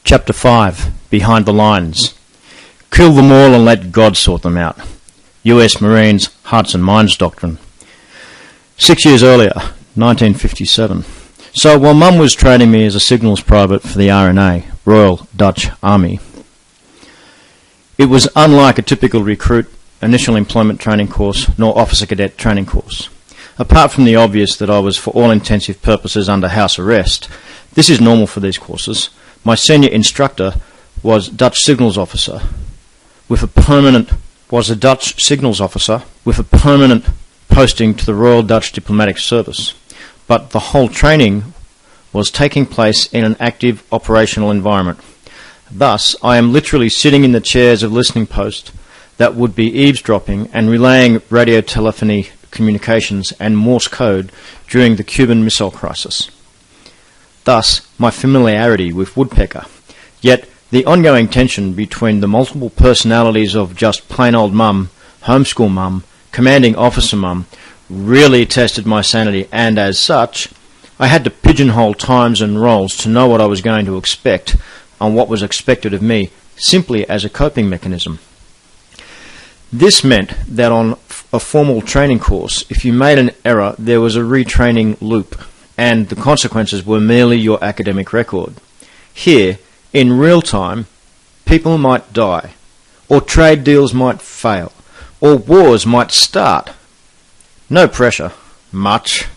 Chapter 5. Behind the Lines. Kill them all and let God sort them out. US Marines' Hearts and Minds Doctrine. 6 years earlier, 1957. So while Mum was training me as a signals private for the RNA, Royal Dutch Army, it was unlike a typical recruit initial employment training course nor officer cadet training course. Apart from the obvious that I was for all intensive purposes under house arrest, this is normal for these courses. My senior instructor was a Dutch signals officer with a permanent posting to the Royal Dutch Diplomatic Service. But the whole training was taking place in an active operational environment. Thus, I am literally sitting in the chairs of listening post that would be eavesdropping and relaying radio telephony communications and Morse code during the Cuban Missile Crisis. Thus, my familiarity with Woodpecker. Yet, the ongoing tension between the multiple personalities of just plain old Mum, homeschool Mum, commanding officer Mum, really tested my sanity, and as such, I had to pigeonhole times and roles to know what I was going to expect and what was expected of me, simply as a coping mechanism. This meant that on a formal training course, if you made an error, there was a retraining loop, and the consequences were merely your academic record. Here, in real time, people might die, or trade deals might fail, or wars might start. No pressure. Much.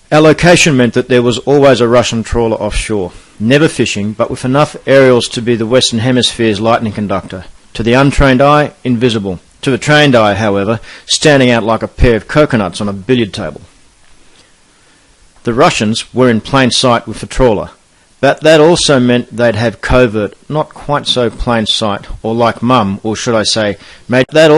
Our location meant that there was always a Russian trawler offshore, never fishing, but with enough aerials to be the Western Hemisphere's lightning conductor. To the untrained eye, invisible. To the trained eye, however, standing out like a pair of coconuts on a billiard table. The Russians were in plain sight with the trawler, but that also meant they'd have covert, not quite so plain sight, or like Mum, or should I say, Major Van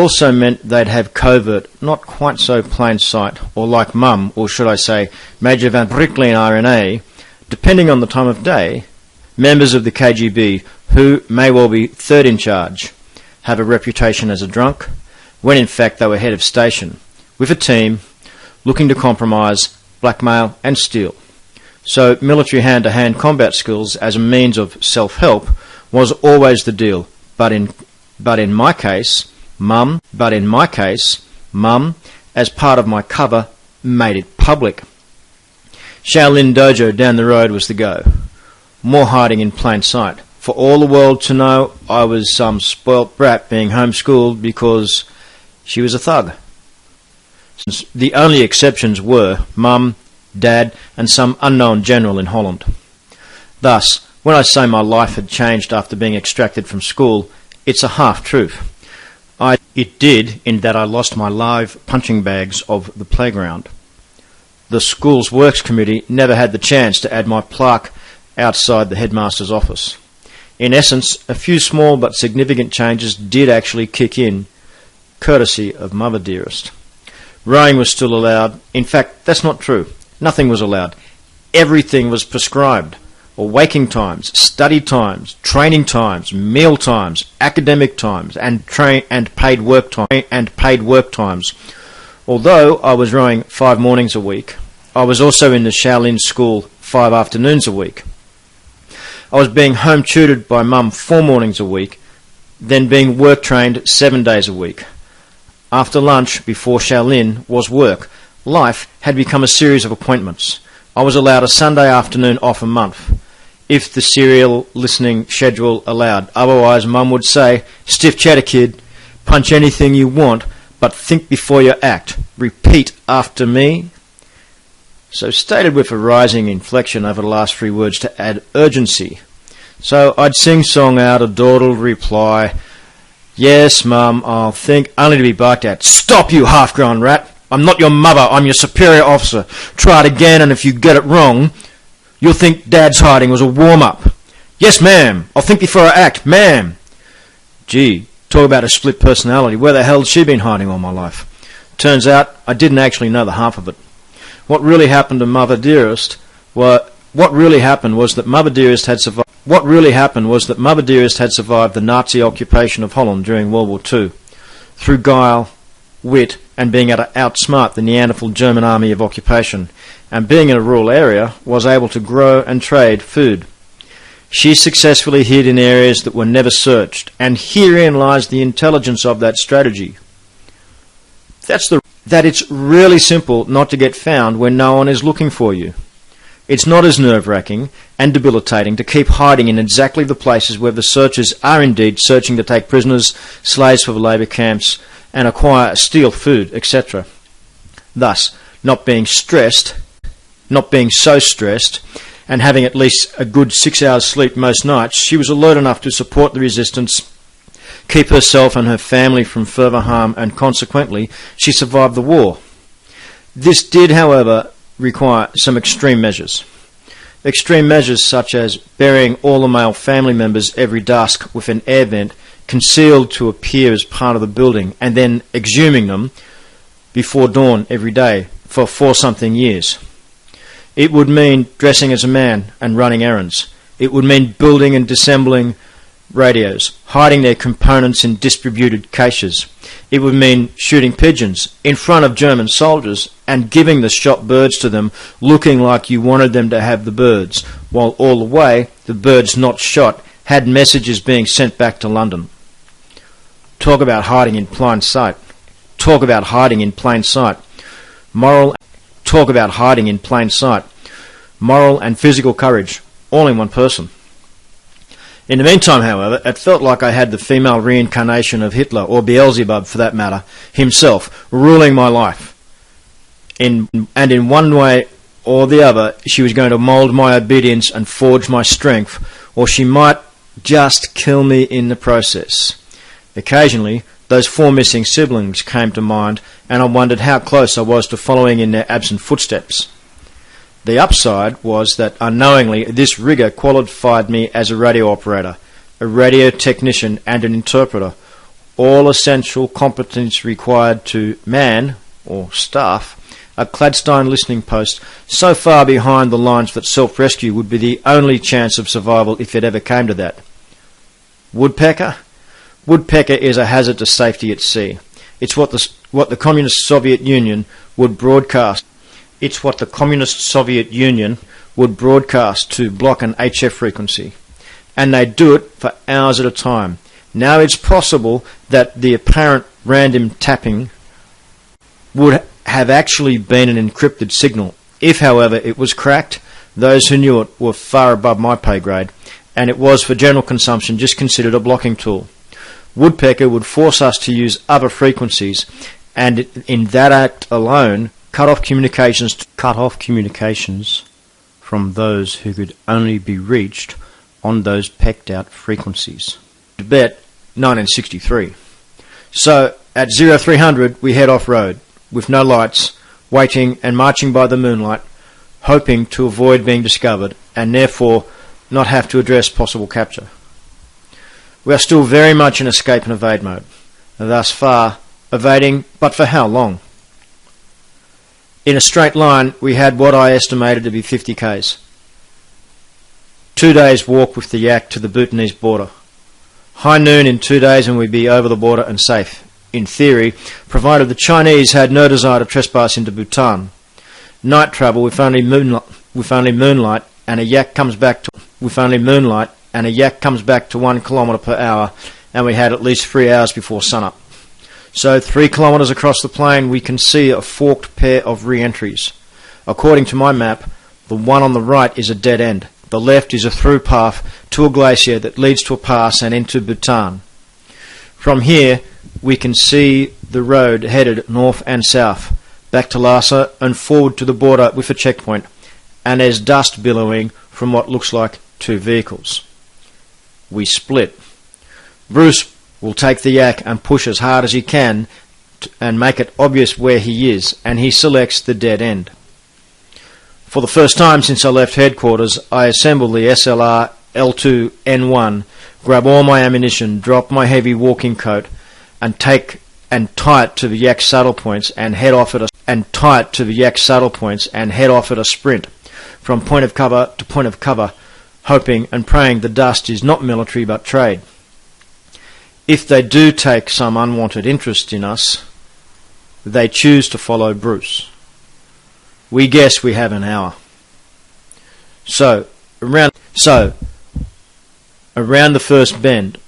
Brickleen RNA, depending on the time of day, members of the KGB, who may well be third in charge, have a reputation as a drunk, when in fact they were head of station, with a team, looking to compromise, blackmail and steal. So military hand-to-hand combat skills as a means of self-help was always the deal. But in my case, Mum, as part of my cover, made it public. Shaolin Dojo down the road was the go. More hiding in plain sight. For all the world to know, I was some spoilt brat being homeschooled because she was a thug. The only exceptions were Mum, Dad, and some unknown general in Holland. Thus, when I say my life had changed after being extracted from school, it's a half-truth. It did, in that I lost my live punching bags of the playground. The school's works committee never had the chance to add my plaque outside the headmaster's office. In essence, a few small but significant changes did actually kick in, courtesy of Mother Dearest. Rowing was still allowed. In fact, that's not true. Nothing was allowed. Everything was prescribed. Waking times, study times, training times, meal times, academic times, and paid work times. Although I was rowing 5 mornings a week, I was also in the Shaolin school 5 afternoons a week. I was being home tutored by Mum 4 mornings a week, then being work trained 7 days a week. After lunch, before Shaolin, was work. Life had become a series of appointments. I was allowed a Sunday afternoon off a month, if the serial listening schedule allowed. Otherwise, Mum would say, "Stiff cheddar, kid. Punch anything you want, but think before you act. Repeat after me." So stated with a rising inflection over the last 3 words to add urgency. So I'd sing-song out a dawdled reply, "Yes, Mum, I'll think," only to be barked at. "Stop, you half-grown rat! I'm not your mother, I'm your superior officer. Try it again, and if you get it wrong, you'll think Dad's hiding was a warm-up." "Yes, ma'am. I'll think before I act, ma'am." Gee, talk about a split personality. Where the hell's she been hiding all my life? Turns out I didn't actually know the half of it. What really happened was that Mother Dearest had survived the Nazi occupation of Holland during World War II through guile, wit, and being able to outsmart the Neanderthal German army of occupation, and being in a rural area, was able to grow and trade food. She successfully hid in areas that were never searched, and herein lies the intelligence of that strategy. That it's really simple not to get found when no one is looking for you. It's not as nerve-wracking and debilitating to keep hiding in exactly the places where the searchers are indeed searching to take prisoners, slaves for the labour camps, and acquire, steal food, etc. Thus, not being so stressed, and having at least a good 6 hours sleep most nights, she was alert enough to support the resistance, keep herself and her family from further harm, and consequently she survived the war. This did, however, require some extreme measures. Extreme measures such as burying all the male family members every dusk with an air vent concealed to appear as part of the building, and then exhuming them before dawn every day for 4-something years. It would mean dressing as a man and running errands. It would mean building and disassembling radios, hiding their components in distributed caches. It would mean shooting pigeons in front of German soldiers and giving the shot birds to them, looking like you wanted them to have the birds, while all the way the birds not shot had messages being sent back to London. Talk about hiding in plain sight. Talk about hiding in plain sight. Moral and physical courage, all in one person. In the meantime, however, it felt like I had the female reincarnation of Hitler, or Beelzebub for that matter, himself, ruling my life. And in one way or the other, she was going to mould my obedience and forge my strength, or she might just kill me in the process. Occasionally, those 4 missing siblings came to mind, and I wondered how close I was to following in their absent footsteps. The upside was that unknowingly this rigor qualified me as a radio operator, a radio technician and an interpreter, all essential competence required to man, or staff, a Cladstone listening post so far behind the lines that self-rescue would be the only chance of survival if it ever came to that. Woodpecker? Woodpecker is a hazard to safety at sea. It's what the Communist Soviet Union would broadcast. It's what the Communist Soviet Union would broadcast to block an HF frequency. And they do it for hours at a time. Now it's possible that the apparent random tapping would have actually been an encrypted signal. If, however, it was cracked, those who knew it were far above my pay grade, and it was for general consumption just considered a blocking tool. Woodpecker would force us to use other frequencies, and in that act alone cut off communications from those who could only be reached on those pecked out frequencies. Bet 1963. So at 0300 we head off road with no lights, waiting and marching by the moonlight, hoping to avoid being discovered and therefore not have to address possible capture. We are still very much in escape and evade mode. Thus far, evading, but for how long? In a straight line, we had what I estimated to be 50 k's. 2 days walk with the yak to the Bhutanese border. High noon in 2 days and we'd be over the border and safe, in theory, provided the Chinese had no desire to trespass into Bhutan. Night travel with only moonlight and a yak comes back to 1 kilometre per hour, and we had at least 3 hours before sunup. So 3 kilometres across the plain we can see a forked pair of re-entries. According to my map, the one on the right is a dead end. The left is a through path to a glacier that leads to a pass and into Bhutan. From here we can see the road headed north and south, back to Lhasa and forward to the border with a checkpoint, and there's dust billowing from what looks like 2 vehicles. We split. Bruce will take the yak and push as hard as he can and make it obvious where he is, and he selects the dead end. For the first time since I left headquarters, I assemble the SLR L2N1, grab all my ammunition, drop my heavy walking coat, and tie it to the yak saddle points and head off at a sprint from point of cover to point of cover, hoping and praying the dust is not military but trade. If they do take some unwanted interest in us, they choose to follow Bruce. We guess we have an hour. So Around the first bend,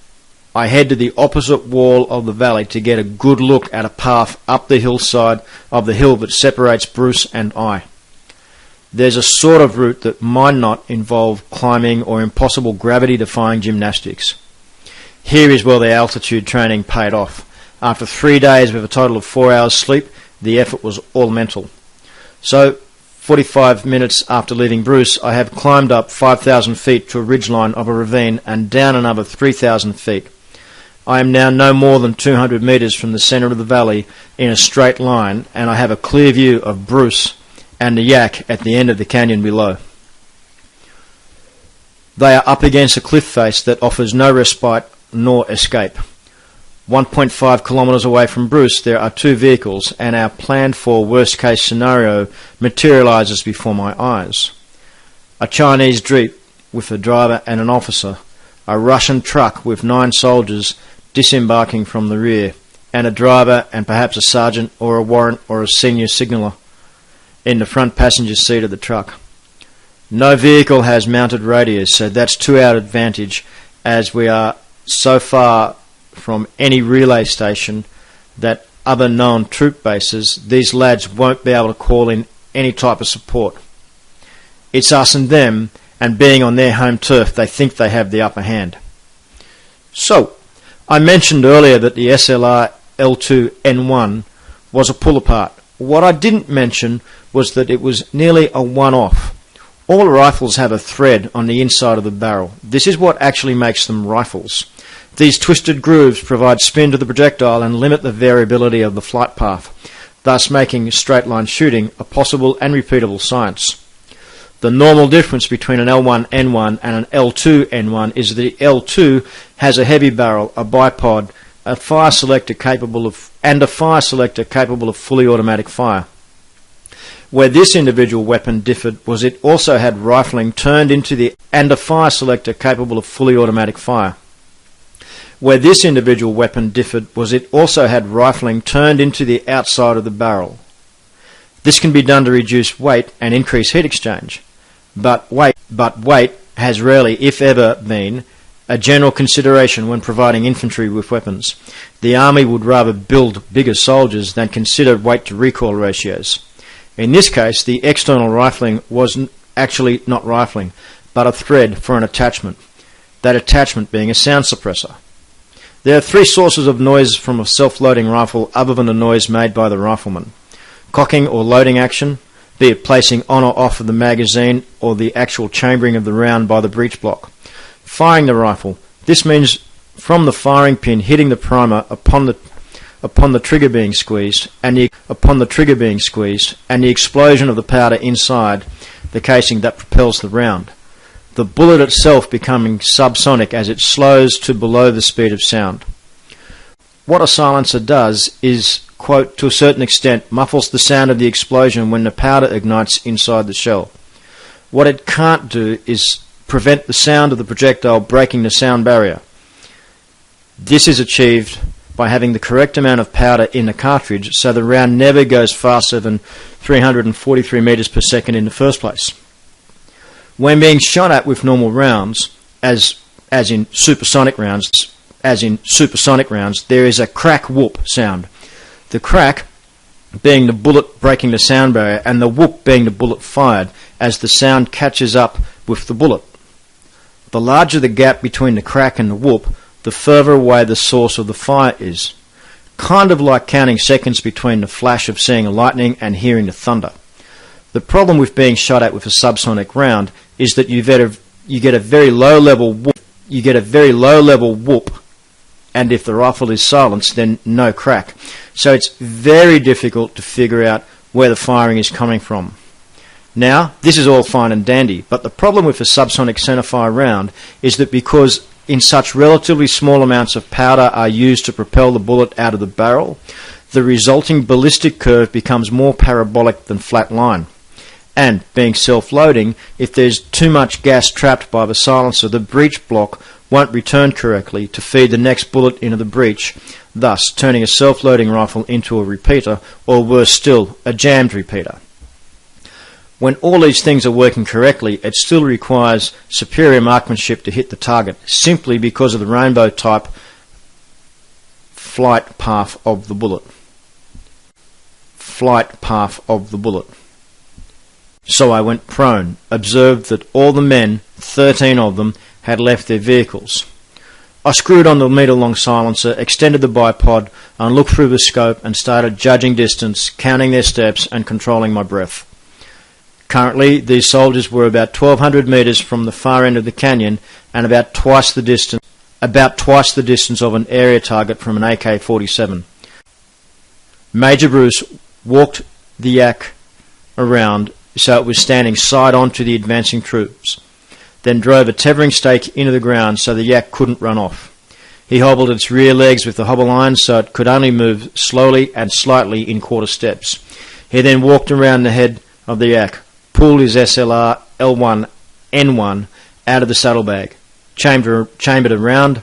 I head to the opposite wall of the valley to get a good look at a path up the hillside of the hill that separates Bruce and I. There's a sort of route that might not involve climbing or impossible gravity-defying gymnastics. Here is where the altitude training paid off. After 3 days with a total of 4 hours sleep, the effort was all mental. So, 45 minutes after leaving Bruce, I have climbed up 5,000 feet to a ridgeline of a ravine and down another 3,000 feet. I am now no more than 200 metres from the centre of the valley in a straight line, and I have a clear view of Bruce and the yak at the end of the canyon below. They are up against a cliff face that offers no respite nor escape. 1.5 kilometres away from Bruce there are 2 vehicles, and our planned for worst case scenario materialises before my eyes. A Chinese jeep with a driver and an officer, a Russian truck with 9 soldiers disembarking from the rear, and a driver and perhaps a sergeant or a warrant or a senior signaller in the front passenger seat of the truck. No vehicle has mounted radios, so that's to our advantage, as we are so far from any relay station that other known troop bases, these lads won't be able to call in any type of support. It's us and them, and being on their home turf, they think they have the upper hand. So, I mentioned earlier that the SLR L2N1 was a pull-apart. What I didn't mention was that it was nearly a one-off. All rifles have a thread on the inside of the barrel. This is what actually makes them rifles. These twisted grooves provide spin to the projectile and limit the variability of the flight path, thus making straight-line shooting a possible and repeatable science. The normal difference between an L1N1 and an L2N1 is that the L2 has a heavy barrel, a bipod, a fire selector capable of fully automatic fire. Where this individual weapon differed was it also had rifling turned into the and a fire selector capable of fully automatic fire. Where this individual weapon differed was it also had rifling turned into the outside of the barrel. This can be done to reduce weight and increase heat exchange, but weight has rarely, if ever, been a general consideration when providing infantry with weapons. The army would rather build bigger soldiers than consider weight to recoil ratios. In this case, the external rifling was actually not rifling, but a thread for an attachment, that attachment being a sound suppressor. There are 3 sources of noise from a self-loading rifle other than the noise made by the rifleman: cocking or loading action, be it placing on or off of the magazine, or the actual chambering of the round by the breech block. Firing the rifle. This means from the firing pin hitting the primer upon the trigger being squeezed, and the explosion of the powder inside the casing that propels the round. The bullet itself becoming subsonic as it slows to below the speed of sound. What a silencer does is, quote, to a certain extent, muffles the sound of the explosion when the powder ignites inside the shell. What it can't do is prevent the sound of the projectile breaking the sound barrier. This is achieved by having the correct amount of powder in the cartridge so the round never goes faster than 343 meters per second in the first place. When being shot at with normal rounds, as in supersonic rounds, there is a crack whoop sound. The crack being the bullet breaking the sound barrier, and the whoop being the bullet fired as the sound catches up with the bullet. The larger the gap between the crack and the whoop, the further away the source of the fire is. Kind of like counting seconds between the flash of seeing a lightning and hearing the thunder. The problem with being shot at with a subsonic round is that you get a very low level whoop, and if the rifle is silenced, then no crack. So it's very difficult to figure out where the firing is coming from. Now, this is all fine and dandy, but the problem with a subsonic centerfire round is that because in such relatively small amounts of powder are used to propel the bullet out of the barrel, the resulting ballistic curve becomes more parabolic than flat line. And, being self-loading, if there's too much gas trapped by the silencer, the breech block won't return correctly to feed the next bullet into the breech, thus turning a self-loading rifle into a repeater, or worse still, a jammed repeater. When all these things are working correctly, it still requires superior marksmanship to hit the target, simply because of the rainbow type flight path of the bullet. Flight path of the bullet. So I went prone, observed that all the men, 13 of them, had left their vehicles. I screwed on the metre-long silencer, extended the bipod, and looked through the scope and started judging distance, counting their steps and controlling my breath. Currently, these soldiers were about 1,200 metres from the far end of the canyon and about twice the distance of an area target from an AK-47. Major Bruce walked the yak around so it was standing side on to the advancing troops, then drove a tethering stake into the ground so the yak couldn't run off. He hobbled its rear legs with the hobble iron so it could only move slowly and slightly in quarter steps. He then walked around the head of the yak, pulled his SLR L1 N1 out of the saddlebag, chambered around,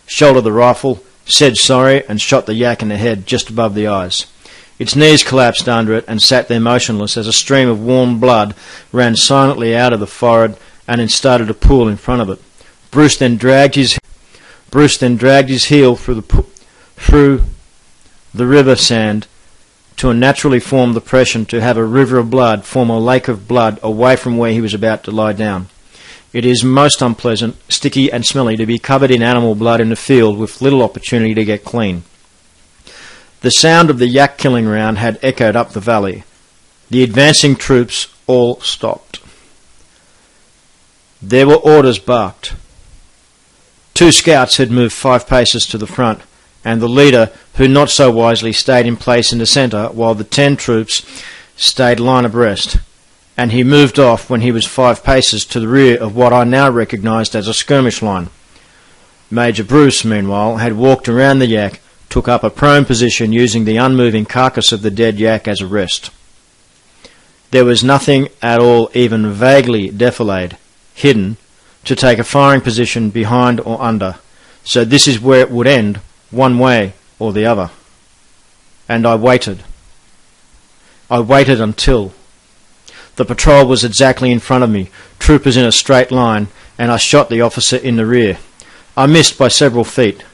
shouldered the rifle, said sorry and shot the yak in the head just above the eyes. Its knees collapsed under it and sat there motionless as a stream of warm blood ran silently out of the forehead and then started to pool in front of it. Bruce then dragged his heel through the river sand to a naturally formed depression to have a river of blood form a lake of blood away from where he was about to lie down. It is most unpleasant, sticky and smelly to be covered in animal blood in the field with little opportunity to get clean. The sound of the yak killing round had echoed up the valley. The advancing troops all stopped. There were orders barked. 2 scouts had moved 5 paces to the front, and the leader, who not so wisely stayed in place in the centre while the 10 troops stayed line abreast, and he moved off when he was 5 paces to the rear of what I now recognised as a skirmish line. Major Bruce, meanwhile, had walked around the yak, took up a prone position using the unmoving carcass of the dead yak as a rest. There was nothing at all even vaguely defilade, hidden, to take a firing position behind or under, so this is where it would end, one way or the other. And I waited. I waited until the patrol was exactly in front of me, troopers in a straight line, and I shot the officer in the rear. I missed by several feet,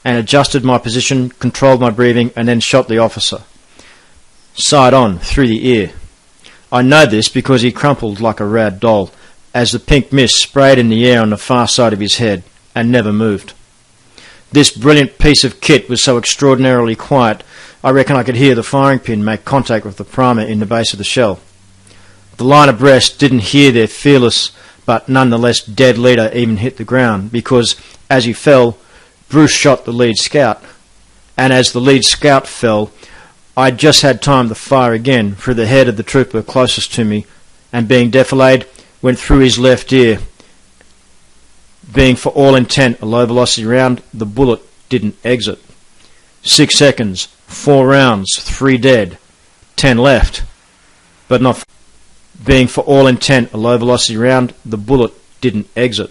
and adjusted my position, controlled my breathing, and then shot the officer. Side on, through the ear. I know this because he crumpled like a rag doll, as the pink mist sprayed in the air on the far side of his head, and never moved. This brilliant piece of kit was so extraordinarily quiet, I reckon I could hear the firing pin make contact with the primer in the base of the shell. The line abreast didn't hear their fearless but nonetheless dead leader even hit the ground, because as he fell, Bruce shot the lead scout, and as the lead scout fell, I just had time to fire again through the head of the trooper closest to me, and being defilated, went through his left ear. Being for all intent a low velocity round, the bullet didn't exit. 6 seconds, 4 rounds, 3 dead, 10 left, but not. Being for all intent a low velocity round, the bullet didn't exit.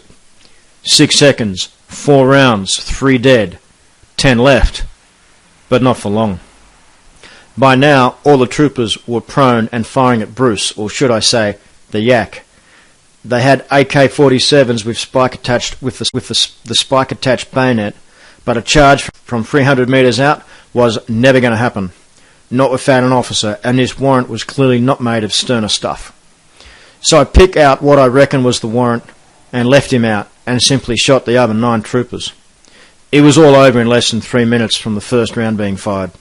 6 seconds, 4 rounds, 3 dead, 10 left, but not for long. By now, all the troopers were prone and firing at Bruce, or should I say, the yak. They had AK-47s with spike attached with the spike attached bayonet, but a charge from 300 metres out was never going to happen, not without an officer, and this warrant was clearly not made of sterner stuff. So I picked out what I reckon was the warrant and left him out, and simply shot the other 9 troopers. It was all over in less than 3 minutes from the first round being fired.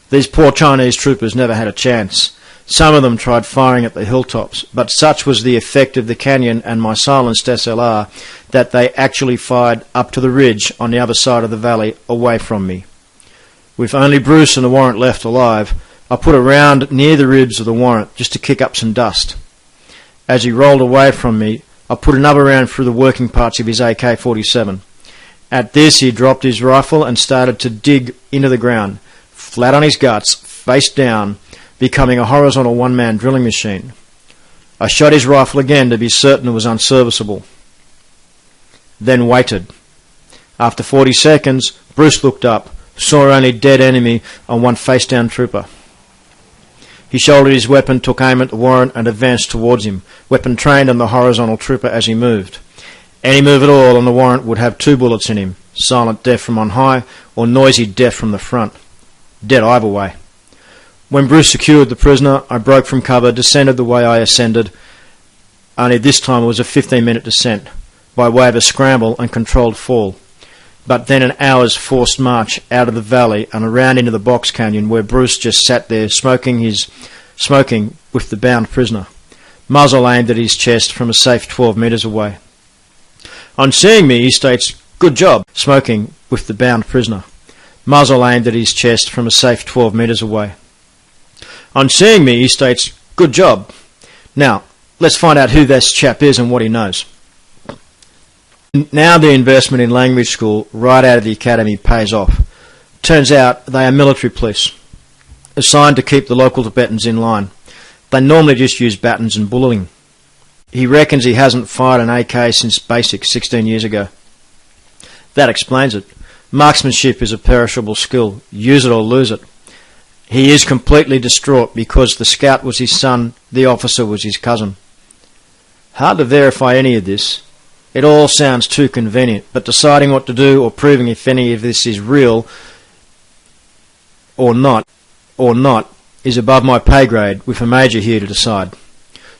These poor Chinese troopers never had a chance. Some of them tried firing at the hilltops, but such was the effect of the canyon and my silenced SLR that they actually fired up to the ridge on the other side of the valley away from me. With only Bruce and the warrant left alive, I put a round near the ribs of the warrant just to kick up some dust. As he rolled away from me, I put another round through the working parts of his AK-47. At this, he dropped his rifle and started to dig into the ground, flat on his guts, face down, becoming a horizontal one-man drilling machine. I shot his rifle again to be certain it was unserviceable, then waited. After 40 seconds, Bruce looked up, saw only dead enemy and one face-down trooper. He shouldered his weapon, took aim at the warrant and advanced towards him, weapon trained on the horizontal trooper as he moved. Any move at all on the warrant would have 2 bullets in him, silent death from on high or noisy death from the front. Dead either way. When Bruce secured the prisoner, I broke from cover, descended the way I ascended, only this time it was a 15-minute descent, by way of a scramble and controlled fall. But then an hour's forced march out of the valley and around into the box canyon where Bruce just sat there smoking with the bound prisoner, muzzle aimed at his chest from a safe 12 metres away. On seeing me, he states, "Good job," smoking with the bound prisoner, muzzle aimed at his chest from a safe 12 metres away. On seeing me, he states, "Good job. Now, let's find out who this chap is and what he knows." Now the investment in language school right out of the academy pays off. Turns out they are military police, assigned to keep the local Tibetans in line. They normally just use batons and bullying. He reckons he hasn't fired an AK since basic 16 years ago. That explains it. Marksmanship is a perishable skill. Use it or lose it. He is completely distraught because the scout was his son, the officer was his cousin. Hard to verify any of this. It all sounds too convenient, but deciding what to do or proving if any of this is real or not is above my pay grade, with a major here to decide.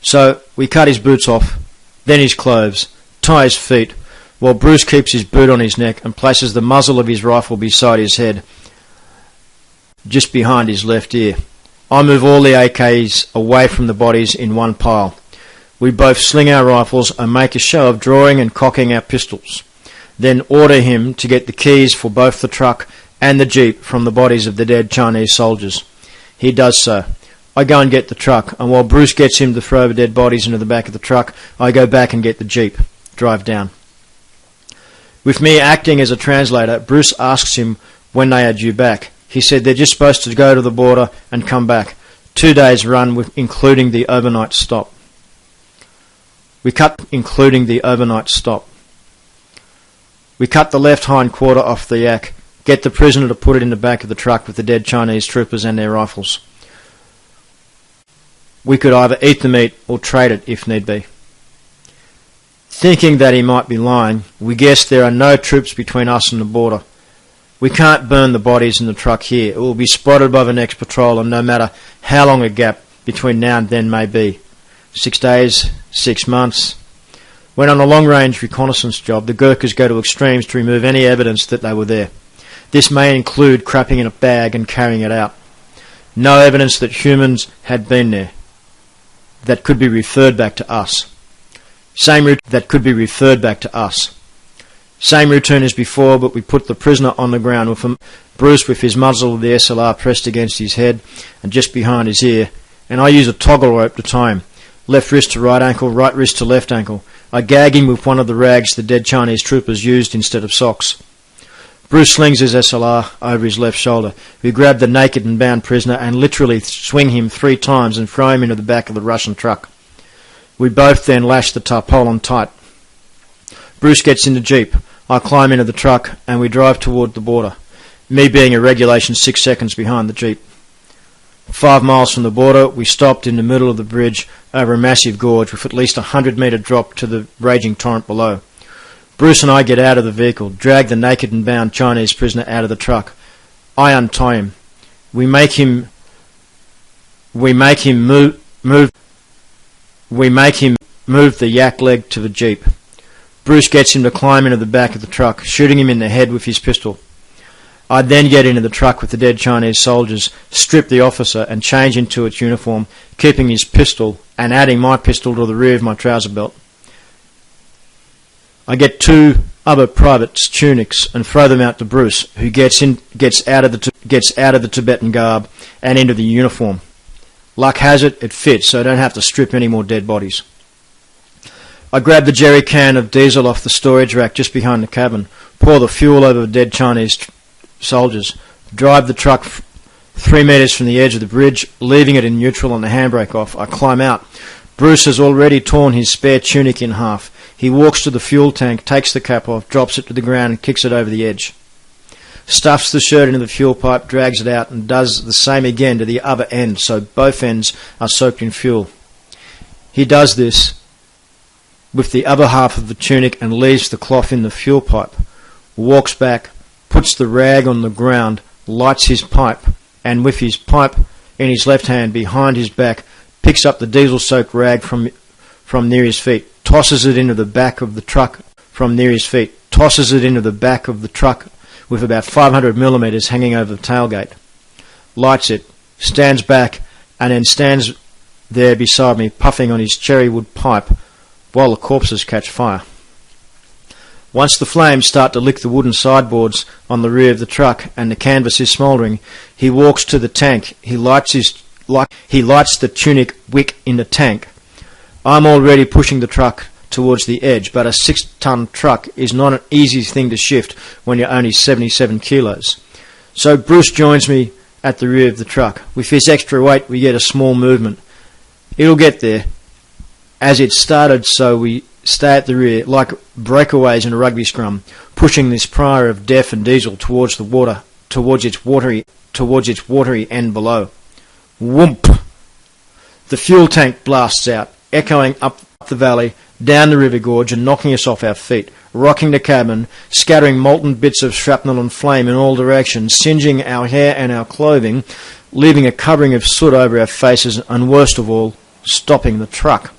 So we cut his boots off, then his clothes, tie his feet, while Bruce keeps his boot on his neck and places the muzzle of his rifle beside his head, just behind his left ear. I move all the AKs away from the bodies in one pile. We both sling our rifles and make a show of drawing and cocking our pistols, then order him to get the keys for both the truck and the jeep from the bodies of the dead Chinese soldiers. He does so. I go and get the truck, and while Bruce gets him to throw the dead bodies into the back of the truck, I go back and get the jeep, drive down. With me acting as a translator, Bruce asks him when they are due back. He said they're just supposed to go to the border and come back. 2 days run, including the overnight stop. We cut the left hind quarter off the yak, get the prisoner to put it in the back of the truck with the dead Chinese troopers and their rifles. We could either eat the meat or trade it if need be. Thinking that he might be lying, we guess there are no troops between us and the border. We can't burn the bodies in the truck here. It will be spotted by the next patrol, and no matter how long a gap between now and then may be, 6 days, 6 months. When on a long-range reconnaissance job, the Gurkhas go to extremes to remove any evidence that they were there. This may include crapping in a bag and carrying it out. No evidence that humans had been there that could be referred back to us. Same routine as before, but we put the prisoner on the ground with Bruce with his muzzle of the SLR pressed against his head and just behind his ear, and I use a toggle rope to tie him. Left wrist to right ankle, right wrist to left ankle. I gag him with one of the rags the dead Chinese troopers used instead of socks. Bruce slings his SLR over his left shoulder. We grab the naked and bound prisoner and literally swing him 3 times and throw him into the back of the Russian truck. We both then lash the tarpaulin tight. Bruce gets in the jeep. I climb into the truck and we drive toward the border, me being a regulation 6 seconds behind the jeep. 5 miles from the border, we stopped in the middle of the bridge over a massive gorge with at least a 100-metre drop to the raging torrent below. Bruce and I get out of the vehicle, drag the naked and bound Chinese prisoner out of the truck. I untie him. We make him move the yak leg to the jeep. Bruce gets him to climb into the back of the truck, shooting him in the head with his pistol. I then get into the truck with the dead Chinese soldiers, strip the officer and change into its uniform, keeping his pistol and adding my pistol to the rear of my trouser belt. I get 2 other privates' tunics and throw them out to Bruce, who gets out of the Tibetan garb and into the uniform. Luck has it, it fits, so I don't have to strip any more dead bodies. I grab the jerry can of diesel off the storage rack just behind the cabin, pour the fuel over the dead Chinese soldiers, drive the truck 3 metres from the edge of the bridge, leaving it in neutral and the handbrake off. I climb out. Bruce has already torn his spare tunic in half. He walks to the fuel tank, takes the cap off, drops it to the ground and kicks it over the edge. stuffs the shirt into the fuel pipe, drags it out, and does the same again to the other end, so both ends are soaked in fuel. He does this with the other half of the tunic and leaves the cloth in the fuel pipe, walks back, puts the rag on the ground, lights his pipe, and with his pipe in his left hand behind his back, picks up the diesel-soaked rag from near his feet, tosses it into the back of the truck from near his feet, tosses it into the back of the truck with about 500 millimeters hanging over the tailgate, lights it, stands back, and then stands there beside me puffing on his cherry wood pipe while the corpses catch fire. Once the flames start to lick the wooden sideboards on the rear of the truck and the canvas is smouldering, he walks to the tank. He lights the tunic wick in the tank. I'm already pushing the truck towards the edge, but a 6-ton truck is not an easy thing to shift when you're only 77 kilos. So Bruce joins me at the rear of the truck. With his extra weight, we get a small movement. It'll get there. As it started, so we stay at the rear, like breakaways in a rugby scrum, pushing this pyre of DEF and diesel towards the water, towards its watery end below. Whoomp! The fuel tank blasts out, echoing up the valley, down the river gorge and knocking us off our feet, rocking the cabin, scattering molten bits of shrapnel and flame in all directions, singeing our hair and our clothing, leaving a covering of soot over our faces, and worst of all, stopping the truck.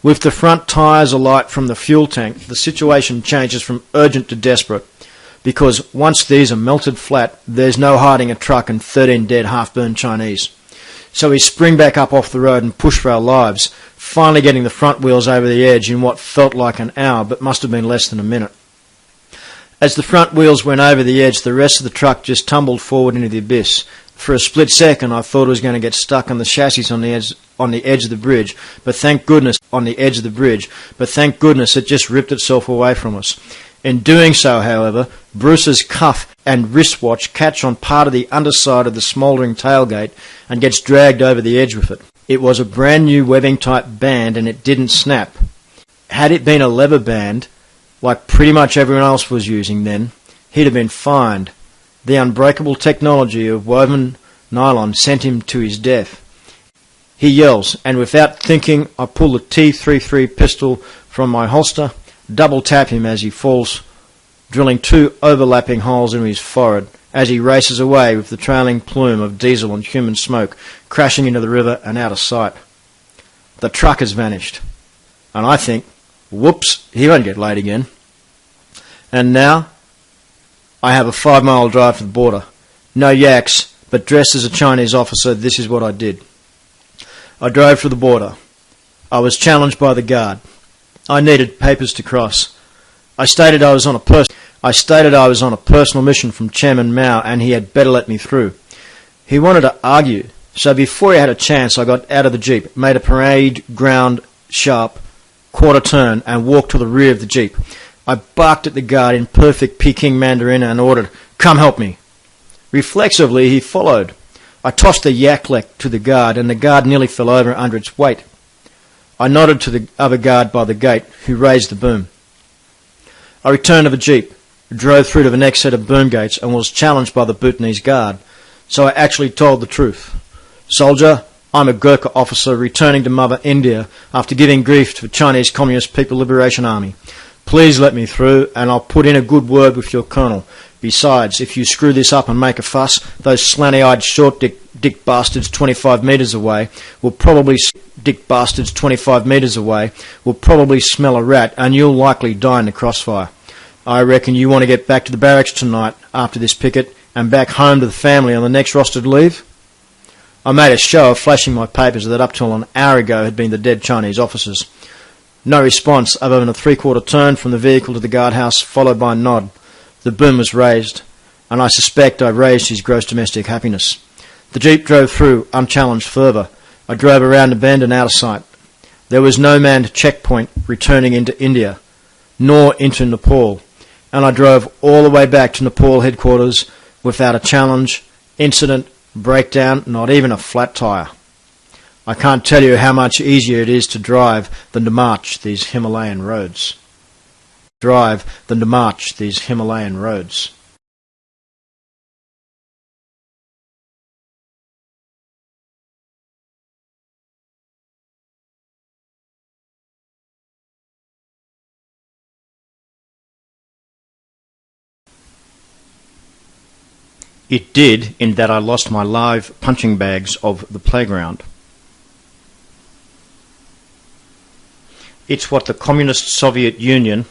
With the front tyres alight from the fuel tank, the situation changes from urgent to desperate, because once these are melted flat, there's no hiding a truck and 13 dead half-burned Chinese. So we spring back up off the road and push for our lives, finally getting the front wheels over the edge in what felt like an hour, but must have been less than a minute. As the front wheels went over the edge, the rest of the truck just tumbled forward into the abyss. For a split second, I thought it was going to get stuck on the chassis on the edge of the bridge, but thank goodness it just ripped itself away from us. In doing so, however, Bruce's cuff and wristwatch catch on part of the underside of the smouldering tailgate and gets dragged over the edge with it. It was a brand new webbing type band and it didn't snap. Had it been a leather band, like pretty much everyone else was using then, he'd have been fined. The unbreakable technology of woven nylon sent him to his death. He yells, and without thinking, I pull the T-33 pistol from my holster, double tap him as he falls, drilling 2 overlapping holes in his forehead as he races away with the trailing plume of diesel and human smoke crashing into the river and out of sight. The truck has vanished, and I think, whoops, he won't get laid again. And now I have a 5-mile drive to the border. No yaks, but dressed as a Chinese officer, this is what I did. I drove to the border. I was challenged by the guard. I needed papers to cross. I stated I was on a personal mission from Chairman Mao and he had better let me through. He wanted to argue, so before he had a chance I got out of the Jeep, made a parade ground sharp quarter turn and walked to the rear of the Jeep. I barked at the guard in perfect Peking Mandarin and ordered, "Come help me." Reflexively he followed. I tossed the yaklet to the guard and the guard nearly fell over under its weight. I nodded to the other guard by the gate, who raised the boom. I returned to the Jeep, drove through to the next set of boom gates and was challenged by the Bhutanese guard. So I actually told the truth. "Soldier, I'm a GUIRKHA officer returning to Mother India after giving grief to the Chinese Communist People Liberation Army. Please let me through and I'll put in a good word with your colonel. Besides, if you screw this up and make a fuss, those slanty-eyed short-dick bastards 25 metres away will probably smell a rat and you'll likely die in the crossfire. I reckon you want to get back to the barracks tonight after this picket and back home to the family on the next rostered leave?" I made a show of flashing my papers that up till an hour ago had been the dead Chinese officers. No response other than a 3/4 turn from the vehicle to the guardhouse, followed by a nod. The boom was raised, and I suspect I raised his gross domestic happiness. The Jeep drove through, unchallenged further. I drove around the bend and out of sight. There was no manned checkpoint returning into India, nor into Nepal, and I drove all the way back to Nepal headquarters without a challenge, incident, breakdown, not even a flat tyre. I can't tell you how much easier it is to drive than to march these Himalayan roads. It did, in that I lost my live punching bags of the playground. It's what the Communist Soviet Union